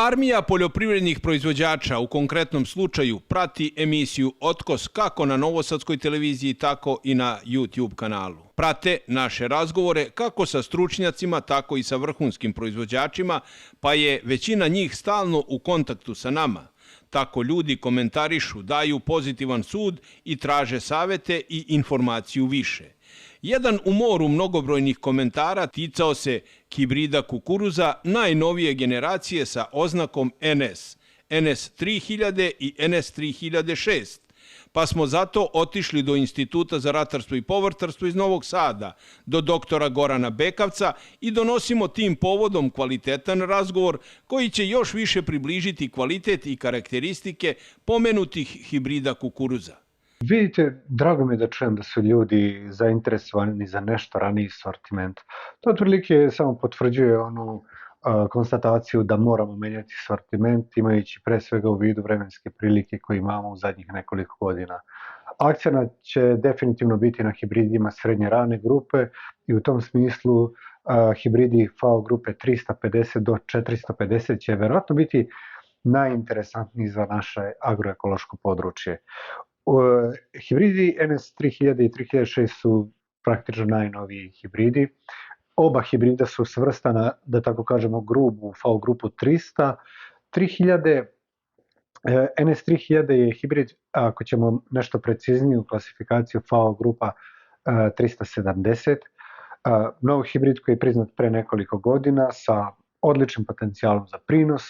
Armija poljoprivrednih proizvođača u konkretnom slučaju prati emisiju Otkos kako na Novosadskoj televiziji, tako i na YouTube kanalu. Prate naše razgovore kako sa stručnjacima, tako i sa vrhunskim proizvođačima, pa je većina njih stalno u kontaktu sa nama. Tako ljudi komentarišu, daju pozitivan sud i traže savete i informaciju više. Jedan u moru mnogobrojnih komentara ticao se hibrida kukuruza najnovije generacije sa oznakom NS, NS3000 i NS3006, pa smo zato otišli do Instituta za ratarstvo i povrtarstvo iz Novog Sada, do doktora Gorana Bekavca i donosimo tim povodom kvalitetan razgovor koji će još više približiti kvalitet i karakteristike pomenutih hibrida kukuruza. Vidite, drago mi je da čujem da su ljudi zainteresovani za nešto raniji sortiment. To otprilike samo potvrđuje onu konstataciju da moramo menjati sortiment, imajući pre svega u vidu vremenske prilike koje imamo u zadnjih nekoliko godina. Akcenat će definitivno biti na hibridima srednje rane grupe i u tom smislu hibridi FAO grupe 350 do 450 će verovatno biti najinteresantniji za naše agroekološko područje. Hibridi NS3000 i 3006 su praktično najnoviji hibridi. Oba hibrida su svrstana, da tako kažemo, grubu FAO grupu 300. NS3000 je hibrid, ako ćemo nešto precizniju klasifikaciju, FAO grupa 370. Novi hibrid koji je priznat pre nekoliko godina sa odličnim potencijalom za prinos.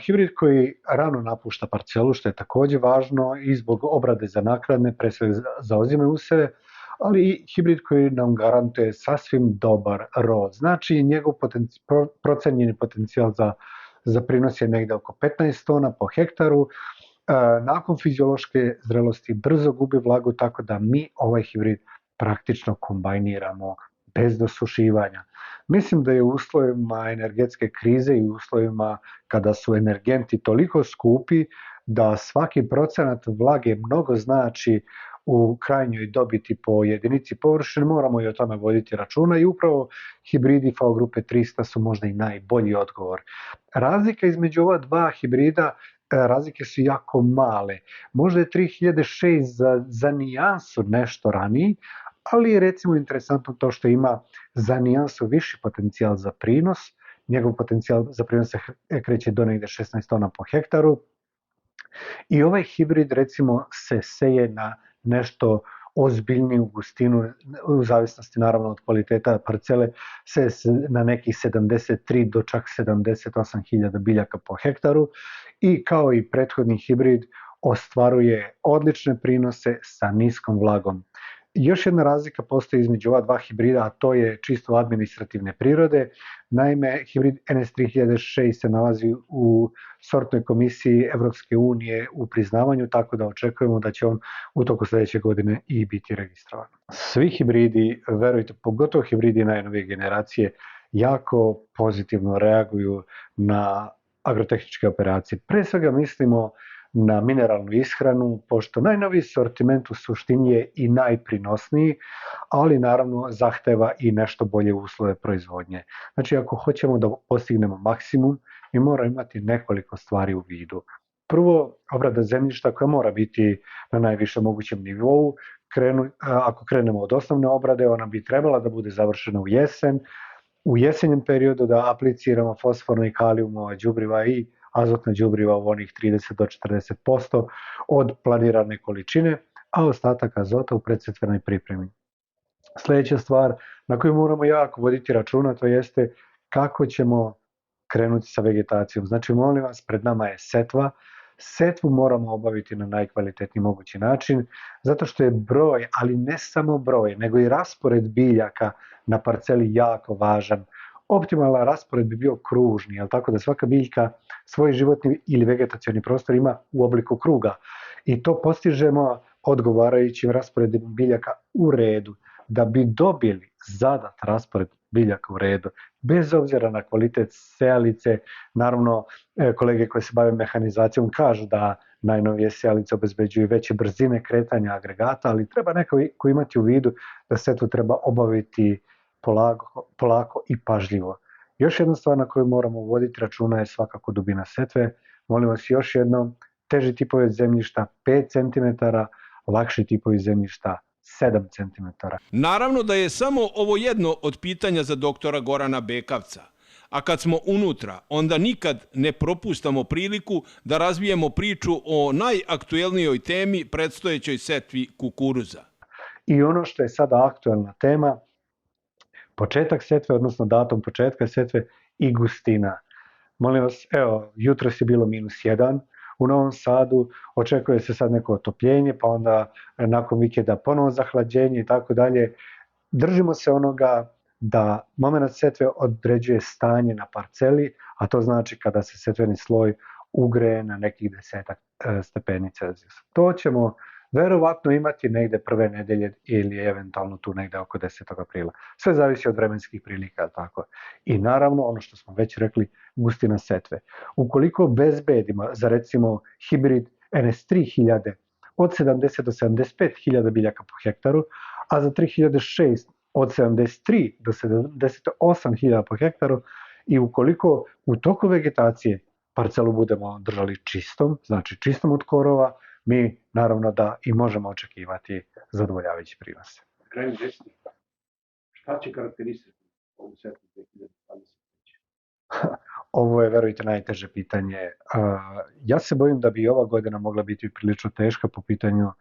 Hibrid koji rano napušta parcelu, što je takođe važno i zbog obrade za naknadne, pre svega za ozime useve, ali i hibrid koji nam garantuje sasvim dobar rod. Znači, njegov procenjeni potencijal za prinos je negde oko 15 tona po hektaru. Nakon fiziološke zrelosti brzo gubi vlagu, tako da mi ovaj hibrid praktično kombajniramo bez dosušivanja. Mislim da je u uslovima energetske krize i u uslovima kada su energenti toliko skupi da svaki procenat vlage mnogo znači u krajnjoj dobiti po jedinici površine, moramo i o tome voditi računa i upravo hibridi FAO grupe 300 su možda i najbolji odgovor. Razlika između ova dva hibrida, razlike su jako male. Možda je 3006 za nijansu nešto raniji, ali je recimo interesantno to što ima za nijansu viši potencijal za prinos. Njegov potencijal za prinos se kreće do negde 16 tona po hektaru. I ovaj hibrid recimo se seje na nešto ozbiljniju gustinu, u zavisnosti naravno od kvaliteta parcele, se na nekih 73 do čak 78.000 biljaka po hektaru i kao i prethodni hibrid ostvaruje odlične prinose sa niskom vlagom. Još jedna razlika postoji između ova dva hibrida, a to je čisto administrativne prirode. Naime, hibrid NS3006 se nalazi u sortnoj komisiji Evropske unije u priznavanju, tako da očekujemo da će on u toku sledeće godine i biti registrovan. Svi hibridi, verujte, pogotovo hibridi najnovije generacije, jako pozitivno reaguju na agrotehničke operacije. Pre svega mislimo na mineralnu ishranu, pošto najnoviji sortiment u suštini je i najprinosniji, ali naravno zahteva i nešto bolje uslove proizvodnje. Znači, ako hoćemo da postignemo maksimum, mi moramo imati nekoliko stvari u vidu. Prvo, obrada zemljišta koja mora biti na najvišem mogućem nivou. Ako krenemo od osnovne obrade, ona bi trebala da bude završena u jesen. U jesenjem periodu da apliciramo fosforna i kalijumova đubriva i azotna đubriva u onih 30 do 40% od planirane količine, a ostatak azota u predsetvenoj pripremi. Sledeća stvar na koju moramo jako voditi računa, to jeste kako ćemo krenuti sa vegetacijom. Znači, molim vas, pred nama je setva. Setvu moramo obaviti na najkvalitetniji mogući način, zato što je broj, ali ne samo broj, nego i raspored biljaka na parceli jako važan. Optimalan raspored bi bio kružni, tako da svaka biljka svoj životni ili vegetacioni prostor ima u obliku kruga. I to postižemo odgovarajućim rasporedom biljaka u redu. Da bi dobili zadat raspored biljaka u redu, bez obzira na kvalitet sejalice, naravno kolege koje se bave mehanizacijom kažu da najnovije sejalice obezbeđuju veće brzine kretanja agregata, ali treba neko imati u vidu da setvu treba obaviti polako i pažljivo. Još jedna stvar na koju moramo voditi računa je svakako dubina setve. Molim vas još jednom, teži tipovi zemljišta 5 cm, lakši tipovi zemljišta 7 cm. Naravno da je samo ovo jedno od pitanja za doktora Gorana Bekavca. A kad smo unutra, onda nikad ne propustamo priliku da razvijemo priču o najaktuelnijoj temi predstojećoj setvi kukuruza. I ono što je sada aktuelna tema, početak setve, odnosno datum početka setve i gustina. Molim vas, evo, jutros je bilo -1 u Novom Sadu, očekuje se sad neko otopljenje, pa onda nakon vikenda ponovo zahlađenje i tako dalje. Držimo se onoga da moment setve određuje stanje na parceli, a to znači kada se setveni sloj ugreje na nekih 10 stepeni Celzijusa. To ćemo verovatno imati negde prve nedelje ili eventualno tu negde oko 10. aprila. Sve zavisi od vremenskih prilika, tako. I naravno, ono što smo već rekli, gustina setve. Ukoliko obezbedimo za recimo hibrid NS3000 od 70 do 75.000 biljaka po hektaru, a za 3006 od 73 do 78.000 po hektaru, i ukoliko u toku vegetacije parcelu budemo držali čistom, znači čistom od korova, mi naravno da i možemo očekivati zadovoljavajući prinose. Krajem 10. Šta će karakterisati ovu setvu 2023? Ovo je, verujte, najteže pitanje. Ja se bojim da bi ova godina mogla biti prilično teška po pitanju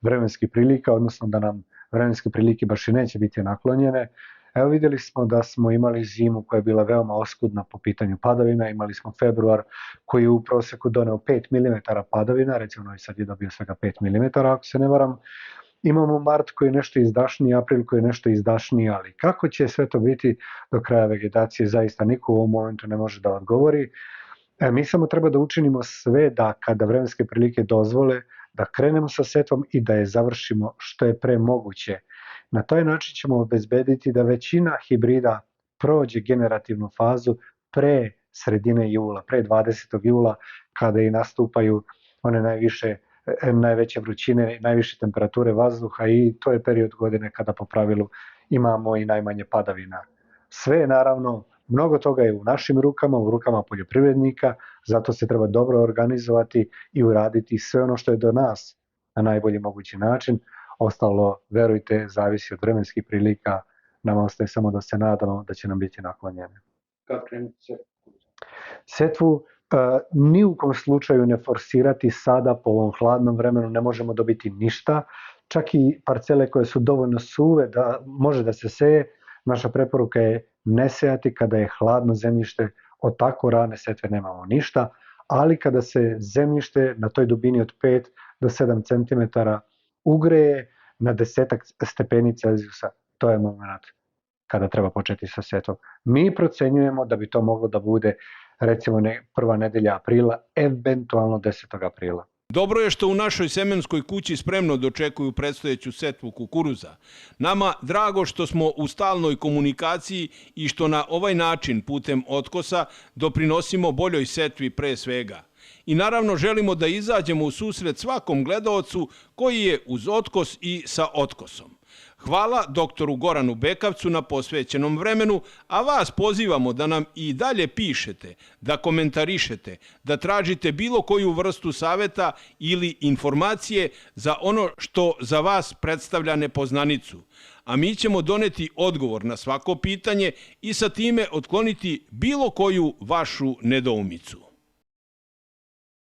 vremenskih prilika, odnosno da nam vremenske prilike baš i neće biti naklonjene. Evo, vidjeli smo da smo imali zimu koja je bila veoma oskudna po pitanju padavina, imali smo februar koji je u proseku doneo 5 mm padavina, recimo Novi Sad je dobio svega 5 mm, ako se ne varam. Imamo mart koji je nešto izdašniji, april koji je nešto izdašniji, ali kako će sve to biti do kraja vegetacije, zaista niko u ovom momentu ne može da odgovori. Mi samo treba da učinimo sve da kada vremenske prilike dozvole, da krenemo sa setvom i da je završimo što je pre moguće. Na taj način ćemo obezbediti da većina hibrida prođe generativnu fazu pre sredine jula, pre 20. jula, kada i nastupaju one najveće vrućine, najviše temperature vazduha, i to je period godine kada po pravilu imamo i najmanje padavina. Sve je naravno, mnogo toga je u našim rukama, u rukama poljoprivrednika, zato se treba dobro organizovati i uraditi sve ono što je do nas na najbolji mogući način. Ostalo, verujte, zavisi od vremenskih prilika, nama ostaje samo da se nadamo da će nam biti naklonjene. Kad krenuti setvu? Setvu ni u kom slučaju ne forsirati sada po ovom hladnom vremenu, ne možemo dobiti ništa. Čak i parcele koje su dovoljno suve da može da se seje, naša preporuka je ne sejati kada je hladno zemljište, od tako rane setve nemamo ništa, ali kada se zemljište na toj dubini od 5 do 7 cm ugreje na 10 stepeni Celzijusa, to je moment kada treba početi sa setvom. Mi procenjujemo da bi to moglo da bude recimo prva nedelja aprila, eventualno 10. aprila. Dobro je što u našoj semenskoj kući spremno dočekuju predstojeću setvu kukuruza. Nama drago što smo u stalnoj komunikaciji i što na ovaj način putem otkosa doprinosimo boljoj setvi pre svega. I naravno želimo da izađemo u susret svakom gledaocu koji je uz otkos i sa otkosom. Hvala doktoru Goranu Bekavcu na posvećenom vremenu, a vas pozivamo da nam i dalje pišete, da komentarišete, da tražite bilo koju vrstu saveta ili informacije za ono što za vas predstavlja nepoznanicu. A mi ćemo doneti odgovor na svako pitanje i sa time otkloniti bilo koju vašu nedoumicu.